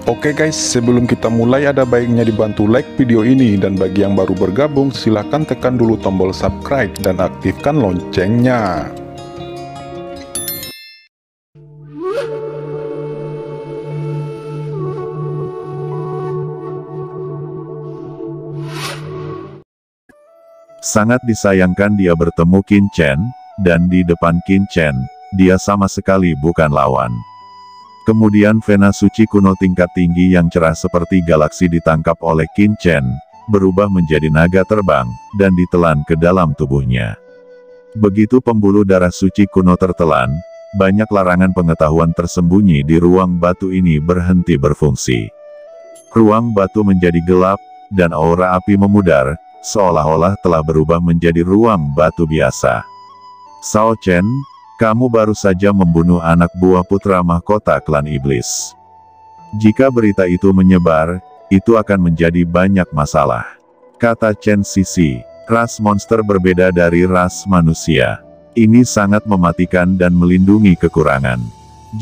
Oke guys, sebelum kita mulai ada baiknya dibantu like video ini, dan bagi yang baru bergabung silahkan tekan dulu tombol subscribe dan aktifkan loncengnya. Sangat disayangkan dia bertemu Qin Chen, dan di depan Qin Chen, dia sama sekali bukan lawan. Kemudian Vena suci kuno tingkat tinggi yang cerah seperti galaksi ditangkap oleh Qin Chen, berubah menjadi naga terbang, dan ditelan ke dalam tubuhnya. Begitu pembuluh darah suci kuno tertelan, banyak larangan pengetahuan tersembunyi di ruang batu ini berhenti berfungsi. Ruang batu menjadi gelap, dan aura api memudar, seolah-olah telah berubah menjadi ruang batu biasa. Shao Chen, kamu baru saja membunuh anak buah putra mahkota klan iblis. Jika berita itu menyebar, itu akan menjadi banyak masalah. Kata Chen Sisi, ras monster berbeda dari ras manusia. Ini sangat mematikan dan melindungi kekurangan.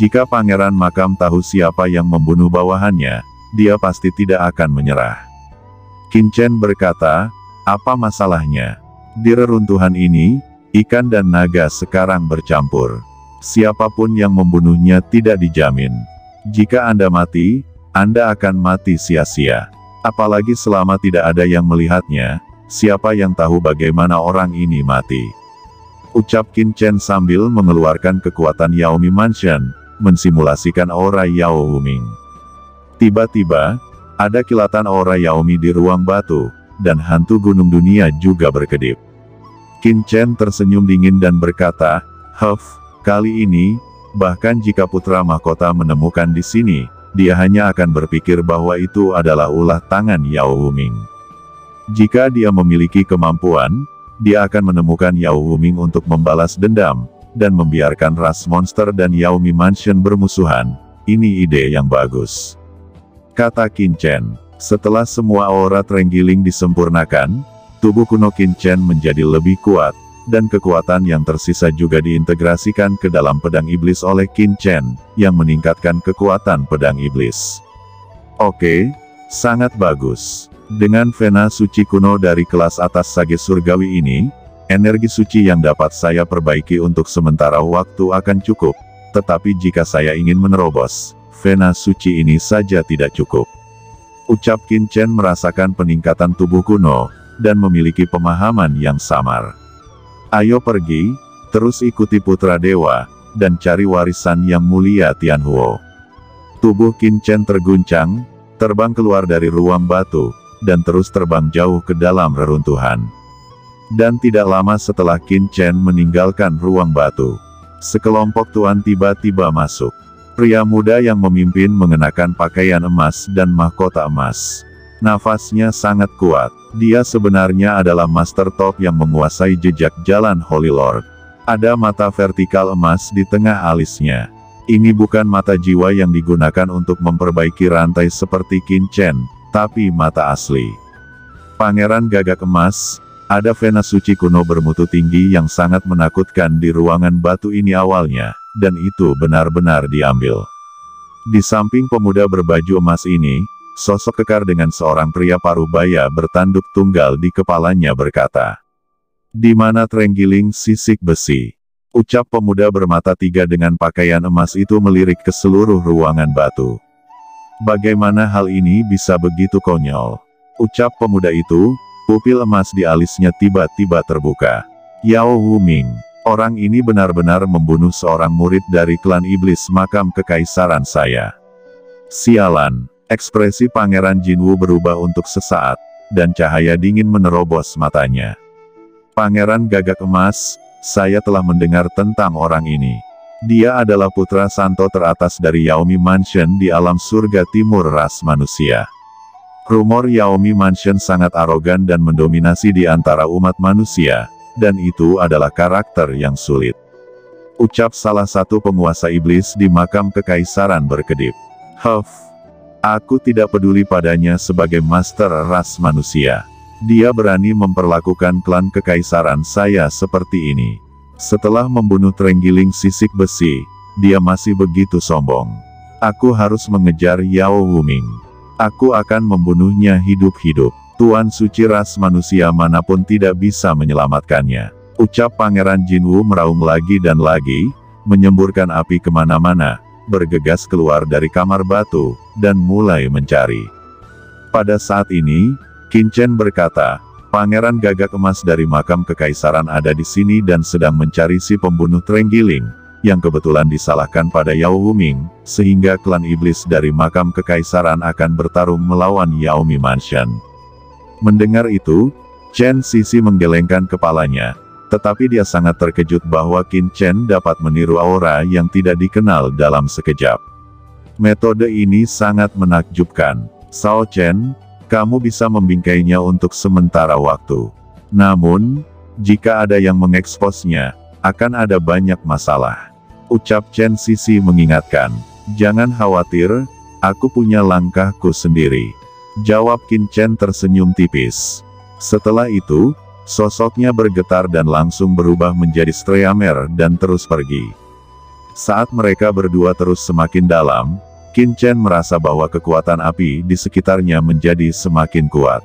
Jika Pangeran Makam tahu siapa yang membunuh bawahannya, dia pasti tidak akan menyerah. Qin Chen berkata, apa masalahnya? Di reruntuhan ini, ikan dan naga sekarang bercampur. Siapapun yang membunuhnya tidak dijamin. Jika Anda mati, Anda akan mati sia-sia. Apalagi selama tidak ada yang melihatnya, siapa yang tahu bagaimana orang ini mati? Ucap Qin Chen sambil mengeluarkan kekuatan Yaomi Mansion, mensimulasikan aura Yao Huming. Tiba-tiba, ada kilatan aura Yaomi di ruang batu, dan hantu gunung dunia juga berkedip. Qin Chen tersenyum dingin dan berkata, kali ini, bahkan jika putra mahkota menemukan di sini, dia hanya akan berpikir bahwa itu adalah ulah tangan Yao Huming. Jika dia memiliki kemampuan, dia akan menemukan Yao Huming untuk membalas dendam, dan membiarkan ras monster dan Yaomi Mansion bermusuhan. Ini ide yang bagus. Kata Qin Chen. Setelah semua aura terenggiling disempurnakan, tubuh kuno Qin Chen menjadi lebih kuat, dan kekuatan yang tersisa juga diintegrasikan ke dalam pedang iblis oleh Qin Chen, yang meningkatkan kekuatan pedang iblis. Oke, sangat bagus. Dengan Vena suci kuno dari kelas atas Sage Surgawi ini, energi suci yang dapat saya perbaiki untuk sementara waktu akan cukup, tetapi jika saya ingin menerobos, Vena suci ini saja tidak cukup. Ucap Qin Chen merasakan peningkatan tubuh kuno, dan memiliki pemahaman yang samar. Ayo pergi, terus ikuti putra dewa, dan cari warisan yang mulia Tianhuo. Tubuh Qin Chen terguncang, terbang keluar dari ruang batu, dan terus terbang jauh ke dalam reruntuhan. Dan tidak lama setelah Qin Chen meninggalkan ruang batu, sekelompok tuan tiba-tiba masuk. Pria muda yang memimpin mengenakan pakaian emas dan mahkota emas. Nafasnya sangat kuat. Dia sebenarnya adalah master top yang menguasai jejak jalan Holy Lord. Ada mata vertikal emas di tengah alisnya. Ini bukan mata jiwa yang digunakan untuk memperbaiki rantai seperti Qin Chen, tapi mata asli. Pangeran Gagak Emas, ada Vena suci kuno bermutu tinggi yang sangat menakutkan di ruangan batu ini awalnya, dan itu benar-benar diambil. Di samping pemuda berbaju emas ini, sosok kekar dengan seorang pria parubaya bertanduk tunggal di kepalanya berkata, "Di mana terenggiling sisik besi?" Ucap pemuda bermata tiga dengan pakaian emas itu melirik ke seluruh ruangan batu. Bagaimana hal ini bisa begitu konyol? Ucap pemuda itu, pupil emas di alisnya tiba-tiba terbuka. Yao Huming. Orang ini benar-benar membunuh seorang murid dari klan iblis makam kekaisaran saya. Sialan, ekspresi Pangeran Jinwu berubah untuk sesaat, dan cahaya dingin menerobos matanya. Pangeran Gagak Emas, saya telah mendengar tentang orang ini. Dia adalah putra santo teratas dari Yaomi Mansion di alam surga timur ras manusia. Rumor Yaomi Mansion sangat arogan dan mendominasi di antara umat manusia, dan itu adalah karakter yang sulit. Ucap salah satu penguasa iblis di makam kekaisaran berkedip. Aku tidak peduli padanya sebagai master ras manusia. Dia berani memperlakukan klan kekaisaran saya seperti ini. Setelah membunuh terenggiling sisik besi, dia masih begitu sombong. Aku harus mengejar Yao Wuming. Aku akan membunuhnya hidup-hidup. Tuan suci ras manusia manapun tidak bisa menyelamatkannya. Ucap Pangeran Jinwu meraung lagi dan lagi, menyemburkan api kemana-mana, bergegas keluar dari kamar batu, dan mulai mencari. Pada saat ini, Qin Chen berkata, Pangeran Gagak Emas dari makam kekaisaran ada di sini dan sedang mencari si pembunuh Trenggiling, yang kebetulan disalahkan pada Yao Wuming, sehingga klan iblis dari makam kekaisaran akan bertarung melawan Yaomi Mansion. Mendengar itu, Chen Sisi menggelengkan kepalanya, tetapi dia sangat terkejut bahwa Qin Chen dapat meniru aura yang tidak dikenal dalam sekejap. Metode ini sangat menakjubkan. Sao Chen, kamu bisa membingkainya untuk sementara waktu. Namun, jika ada yang mengeksposnya, akan ada banyak masalah. Ucap Chen Sisi mengingatkan, jangan khawatir, aku punya langkahku sendiri. Jawab Qin Chen tersenyum tipis. Setelah itu, sosoknya bergetar dan langsung berubah menjadi Streamer dan terus pergi. Saat mereka berdua terus semakin dalam, Qin Chen merasa bahwa kekuatan api di sekitarnya menjadi semakin kuat.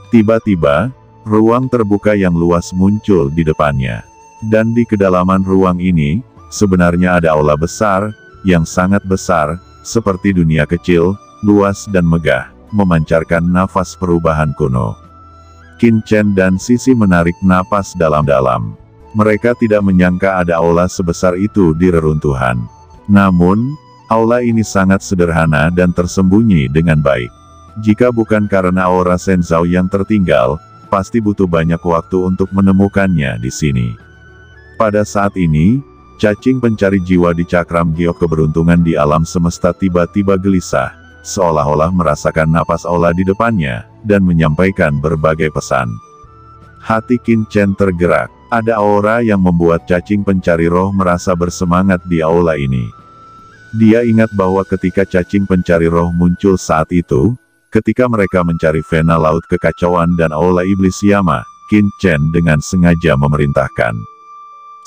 Tiba-tiba, ruang terbuka yang luas muncul di depannya. Dan di kedalaman ruang ini, sebenarnya ada aula besar, yang sangat besar, seperti dunia kecil, luas dan megah, memancarkan nafas perubahan kuno. Qin Chen dan Sisi menarik napas dalam-dalam. Mereka tidak menyangka ada aula sebesar itu di reruntuhan. Namun, aula ini sangat sederhana dan tersembunyi dengan baik. Jika bukan karena aura Shenzhou yang tertinggal, pasti butuh banyak waktu untuk menemukannya di sini. Pada saat ini, cacing pencari jiwa di cakram giok keberuntungan di alam semesta tiba-tiba gelisah, seolah-olah merasakan napas aula di depannya, dan menyampaikan berbagai pesan. Hati Qin Chen tergerak, ada aura yang membuat cacing pencari roh merasa bersemangat di aula ini. Dia ingat bahwa ketika cacing pencari roh muncul saat itu, ketika mereka mencari Vena Laut Kekacauan dan aula Iblis Yama, Qin Chen dengan sengaja memerintahkan.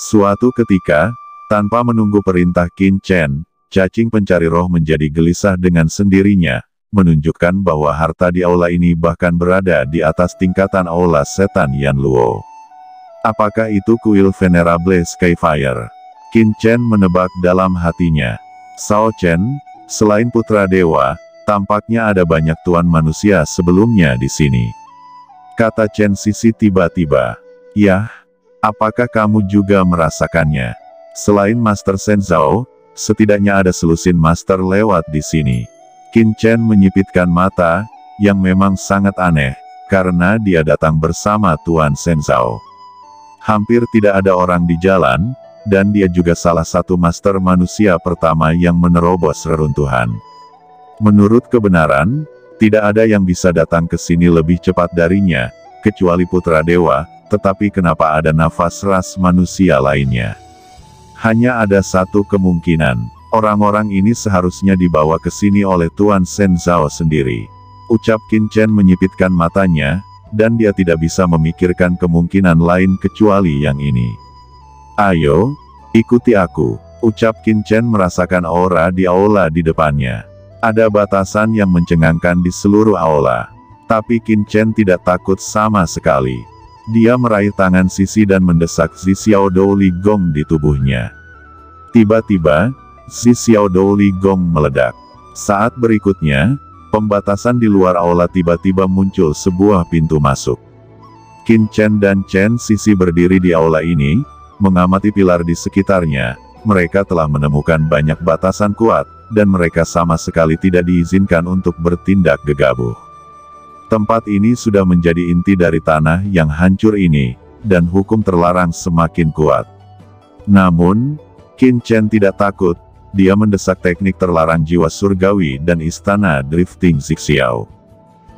Suatu ketika, tanpa menunggu perintah Qin Chen, cacing pencari roh menjadi gelisah dengan sendirinya, menunjukkan bahwa harta di aula ini bahkan berada di atas tingkatan aula setan Yan Luo. Apakah itu kuil Venerable Skyfire? Qin Chen menebak dalam hatinya. Sao Chen, selain putra dewa, tampaknya ada banyak tuan manusia sebelumnya di sini. Kata Chen Sisi tiba-tiba. Yah, apakah kamu juga merasakannya? Selain Master Shenzhou, setidaknya ada selusin master lewat di sini. Qin Chen menyipitkan mata, yang memang sangat aneh, karena dia datang bersama Tuan Shenzhou. Hampir tidak ada orang di jalan, dan dia juga salah satu master manusia pertama yang menerobos reruntuhan. Menurut kebenaran, tidak ada yang bisa datang ke sini lebih cepat darinya, kecuali putra dewa, tetapi kenapa ada nafas ras manusia lainnya? Hanya ada satu kemungkinan, orang-orang ini seharusnya dibawa ke sini oleh Tuan Shenzhou sendiri. Ucap Qin Chen menyipitkan matanya, dan dia tidak bisa memikirkan kemungkinan lain kecuali yang ini. Ayo, ikuti aku, ucap Qin Chen merasakan aura di aula di depannya. Ada batasan yang mencengangkan di seluruh aula. Tapi Qin Chen tidak takut sama sekali. Dia meraih tangan Sisi dan mendesak Zi Xiaodou Li Gong di tubuhnya. Tiba-tiba, Zi Xiaodou Li Gong meledak. Saat berikutnya, pembatasan di luar aula tiba-tiba muncul sebuah pintu masuk. Qin Chen dan Chen Sisi berdiri di aula ini, mengamati pilar di sekitarnya. Mereka telah menemukan banyak batasan kuat, dan mereka sama sekali tidak diizinkan untuk bertindak gegabah. Tempat ini sudah menjadi inti dari tanah yang hancur ini, dan hukum terlarang semakin kuat. Namun, Qin Chen tidak takut, dia mendesak teknik terlarang jiwa surgawi dan istana drifting Zixiao.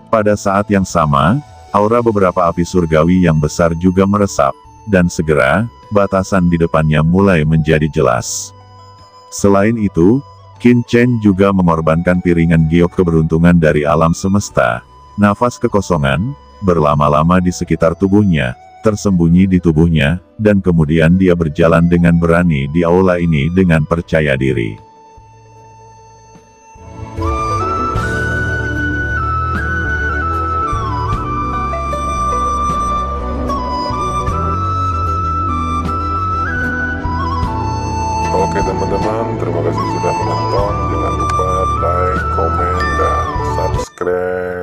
Pada saat yang sama, aura beberapa api surgawi yang besar juga meresap, dan segera, batasan di depannya mulai menjadi jelas. Selain itu, Qin Chen juga mengorbankan piringan giok keberuntungan dari alam semesta. Nafas kekosongan, berlama-lama di sekitar tubuhnya, tersembunyi di tubuhnya, dan kemudian dia berjalan dengan berani di aula ini dengan percaya diri. Oke teman-teman, terima kasih sudah menonton. Jangan lupa like, komen, dan subscribe.